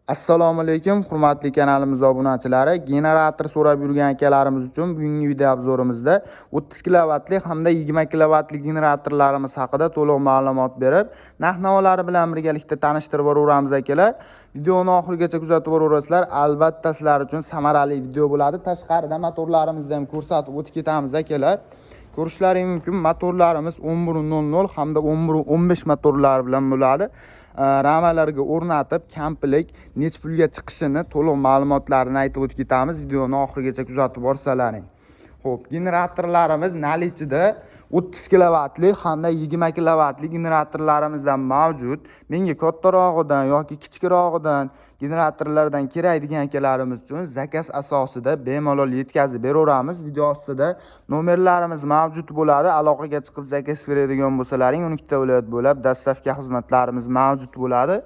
Assalomu alaykum, hurmatli kanalimiz obunachilari. Generator so'rab yurgan akalarimiz uchun bugungi video obzorimizda 30 kilovatli hamda 20 kilovatli generatorlarimiz haqida to'liq ma'lumot berib, narx-navolari bilan birgalikda tanishtirib boraveramiz akalar. Videoni oxirigacha kuzatib boraverasizlar. Albatta sizlar uchun samarali video bo'ladi. Tashqarida motorlarimizni ham ko'rsatib o'tib ketamiz akalar. Ko'rishlaring mumkin, motorlarimiz 11.00 hamda 11.15 motorlar bilan bo'ladi. Ramalarga o'rnatib, komplet nech pulga chiqishini to'liq ma'lumotlarini aytib o'tib ketamiz. Videoni oxirigacha kuzatib borsalaring. Xo'p, generatorlarimiz nalichida 30 kilovatli hamda 20 kilovatli generatorlarimizdan mavjud. Menga kattarog'idan yoki kichikroqdan generatorlardan kerak degan akalarimiz uchun zakaz asosida bemalol yetkazib beraveramiz. Video ostida nomerlarimiz mavjud bo'ladi. Aloqaga chiqib zakaz beradigan bo'lsalaring, 12 ta viloyat bo'lib dastavka xizmatlarimiz mavjud bo'ladi.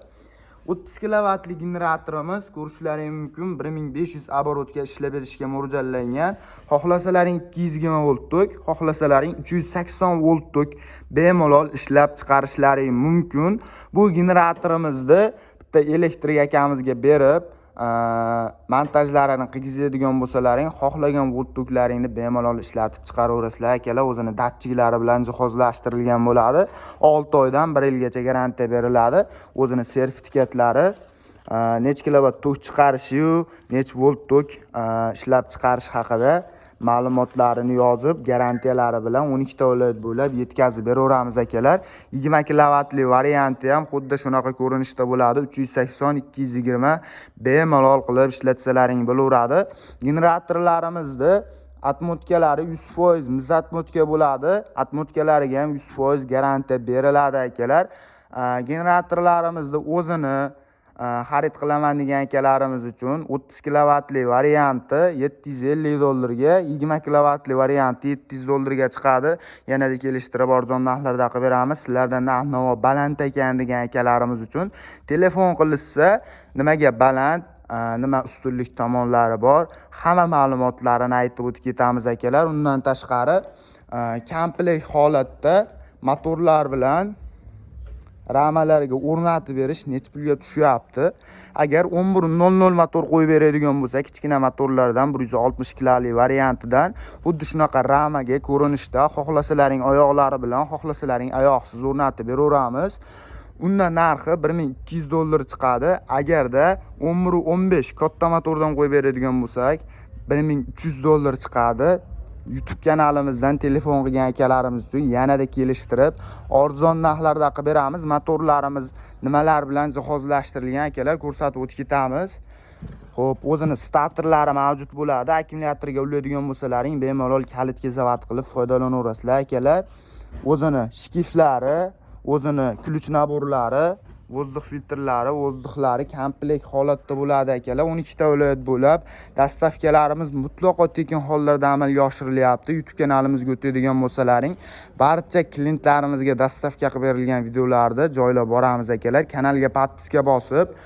30 kilovatli generatorimiz ko'rishlaring mumkin 1500 oborotga ishlab berishga mo'ljallangan. Xohlasalaring 220 voltlik, xohlasalaring 380 voltlik bemalol ishlab chiqarishlaring mumkin. Bu generatorimizni bitta elektrik akamizga berib, montajlarini qilgizadigan bo'lsalaring, xohlagan voltliklaringni bemalol ishlatib chiqaraverasizlar akalar. O'zini datchiklari bilan jihozlashtirilgan bo'ladi. 6 oydan 1 yilgacha garantiya beriladi. O'zini sertifikatlari, nech kilovat tok chiqarishi, nech volt tok ishlab chiqarish haqida ma'lumotlarini yozib, garantiyalari bilan 12 ta viloyat bo'lib yetkazib beraveramiz akalar. 20 kilovatli varianti ham xuddi shunaqa ko'rinishda bo'ladi. 380-220 bemalol qilib ishlatsalaring bo'laveradi. Generatorlarimizni atmotkalari 100% miz atmotka bo'ladi. Atmotkalariga ham 100% garantiya beriladi akalar. Generatorlarimizni o'zini xarid qilaman degan akalarimiz uchun 30 kilovatli varianti $750 ga, 20 kilovatli varianti $700 ga chiqadi. Yanada kelishtirib arzon narxlarda qilib beramiz. Sizlardan narx-navo baland ekan degan akalarimiz uchun telefon qilishsa, nimaga baland, nima ustunlik tomonlari bor, hamma ma'lumotlarini aytib o'tib ketamiz akalar. Undan tashqari, komplet holatda motorlar bilan ramalarga o'rnatib berish nech pulga tushyapti. Agar 11.00 motor qo'yib beradigan bo'lsa, kichkina motorlardan 160 kiloli variantidan xuddi shunaqa ramaga ko'rinishda xohlasalaring oyoqlari bilan, xohlasalaring oyoqsiz o'rnatib beraveramiz. Unda narxi $1200 chiqadi. Agarda 11.15 katta motordan qo'yib beradigan bo'lsak, $1300 chiqadi. YouTube kanalimizdan telefon qilgan akalarimiz uchun yanada kelishtirib arzon narxlarda qilib beramiz. Motorlarimiz nimalar bilan jihozlashtirilgan akalar ko'rsatib o'tib ketamiz. Xo'p, o'zini starterlari mavjud bo'ladi. Akkumulyatorga ulaydigan bo'lsalaring, bemalol kalitga zavat qilib foydalanaverasizlar akalar. O'zini shkiflari, o'zini ключ naborlari, vozdux filtrlari, vozdixlari komplekt holatda bo'ladi akalar. 12 ta viloyat bo'lib, dastavkalarimiz mutlaqo tekin hollarda amalga oshirilyapti. YouTube kanalimizga o'tadigan bo'lsalaring, barcha klientlarimizga dastavka qilib berilgan videolarni joylab boramiz akalar. Kanalga podpiska bosib,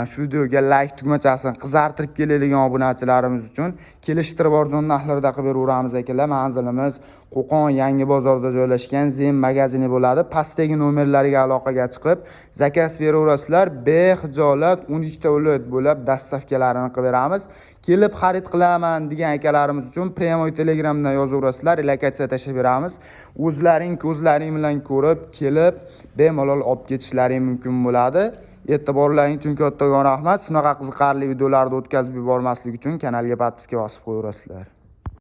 shu videoga like tugmachasini qizartirib keladigan obunachilarimiz uchun kelishtirib arzon narxlarda qilib beraveramiz akalar. Manzilimiz Qo'qon Yangi bozorda joylashgan Zem magazini bo'ladi. Pastdagi nomerlariga aloqaga chiqib zakaz beraverasizlar. Behijolat 12 ta viloyat bo'lib dastavkalarini qilib beramiz. Kelib xarid qilaman degan akalarimiz uchun Premoy Telegramdan yozaverasizlar, relokatsiya tashlab beramiz. O'zlaring ko'zlaring bilan ko'rib, kelib bemalol olib ketishlaring mumkin bo'ladi. E'tiborlaring uchun kattakon rahmat. Shunaqa qiziqarli videolarni o'tkazib yubormaslik uchun kanalga podpiska bosib qo'yaverasizlar.